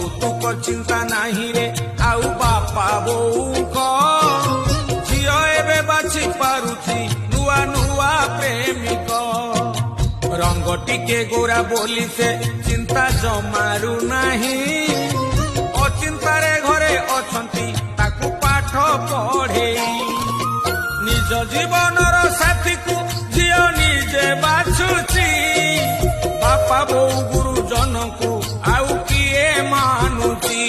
ଯୌତୁକ ଚିନ୍ତା ନାହିଁ ରେ ଆଉ ବାପା ବୋଉଙ୍କ ଝିଅ ଏବେ ବାଛି ପାରୁଛି ନୂଆ ନୂଆ ପ୍ରେମିକ ରଙ୍ଗ ଟିକେ ଗୋରା ବୋଲି ସେ ଚିନ୍ତା ଜମାରୁ ନାହିଁ ଅଚିନ୍ତାରେ ଘରେ ଅଛନ୍ତି ତାକୁ ପାଠ ପଢେଇ ନିଜ ଜୀବନର ସାଥୀକୁ ଝିଅ ନିଜେ ବାଛୁଛି ବାପା ବୋଉ ଗୁରୁଜନଙ୍କୁ ଆଉ କିଏ ମାନୁଛି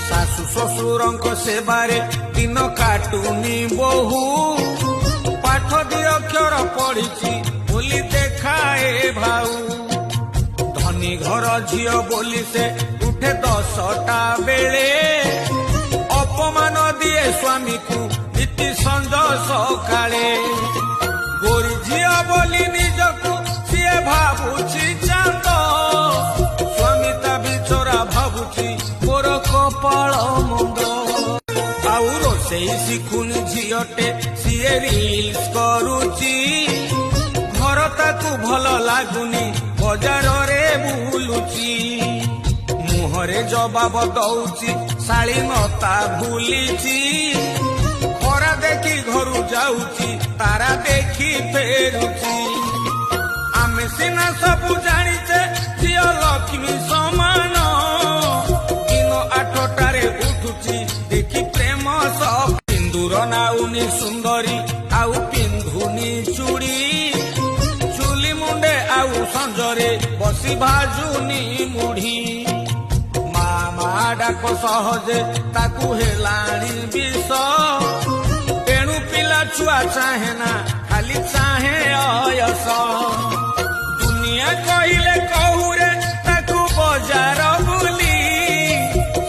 ଶାଶୁ ଶ୍ୱଶୁରଙ୍କ ସେବାରେ ଦିନ କାଟୁନି ବୋହୁ ପାଠ ଦି ଅକ୍ଷର ପଢିଛି ବୋଲି ଦେଖାଏ ଭାଉ ଧନୀ ଘର ଝିଅ ବୋଲି ସେ ଉଠେ 10ଟା ବେଳେ ଅପମାନ ଦିଏ ସ୍ୱାମୀକୁ ନିତି ସଞ୍ଜ ସକାଳେ ଗୋରି ଝିଅ ବୋଲି ନିଜକୁ ସିଏ ଭାବୁଛି ଚାନ୍ଦ ସ୍ୱାମୀ ତା ବିଚରା ଭାବୁଛି ମୋର କପାଳ ମନ୍ଦ ଆଉ ରୋଷେଇ ଶିଖୁନି ଝିଅଟେ ସିଏ ରିଲ୍ସ କରୁଛି ଘର ତାକୁ ଭଲ ଲାଗୁନି ବଜାରରେ ବୁଲୁଛି ମୁହଁରେ ଜବାବ ଦଉଛି ଶାଳୀନତା ଭୁଲିଛି ଖରା ଦେଖି ଘରୁ ଯାଉଛି ତାରା ଦେଖି ଫେରୁଛି ଆମେ ସିନା ସବୁ ଜାଣିଛେ ଝିଅ ଲକ୍ଷ୍ମୀ ସମାନ ଦିନ 8ଟାରେ ଉଠୁଛି ଦେଖି ପ୍ରେମ ସିନ୍ଦୁର ନାଉନି ସୁନ୍ଦରୀ ଆଉ ପିନ୍ଧୁନି ଚୁଡ଼ି ଚୁଲି ମୁଣ୍ଡେ ଆଉ ସଞ୍ଜରେ ବସି ଭାଜୁନି ମୁଢି ମା ଡାକ ସହଜେ ତାକୁ ହେଲାଣି ବିଷ ତେଣୁ ପିଲା ଛୁଆ ଚାହେଁ ନା ଖାଲି ଚାହେଁ ଅୟସ ଦୁନିଆ କହିଲେ କହୁରେ ତାକୁ ବଜାର ବୁଲି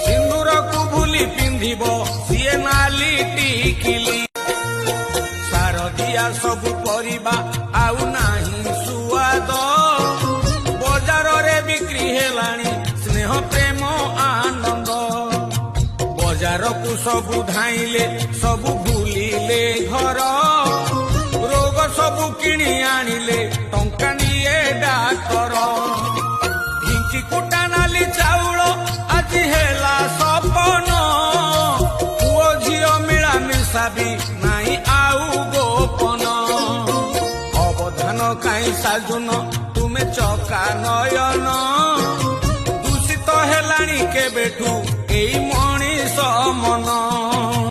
ସିନ୍ଦୁରକୁ ଭୁଲି ପିନ୍ଧିବ ସିଏ ନାଲି ଟିକିଲି ଶାରଦିଆ ସବୁ ପରିବା ଆଉ ନାହିଁ ସୁଆଦ ବଜାରରେ ବିକ୍ରି ହେଲାଣି ସ୍ନେହ ପ୍ରେମ ଆନନ୍ଦ ବଜାରକୁ ସବୁ ଧାଇଁଲେ ସବୁ ଭୁଲିଲେ ଘର ରୋଗ ସବୁ କିଣି ଆଣିଲେ ଟଙ୍କା ନିଏ ଡାକ୍ତର ଢିଙ୍କି କୁଟା ନାଲି ଚାଉଳ ଆଜି ହେଲା ସପନ ପୁଅ ଝିଅ ମିଳାମିଶା ବି ନାଇଁ ଆଉ ଗୋପନ ଅବଧାନ କାହିଁ ସାଜୁନ ତୁମେ ଚକା ନୟନ ଦୂଷିତ ହେଲାଣି କେବେଠୁ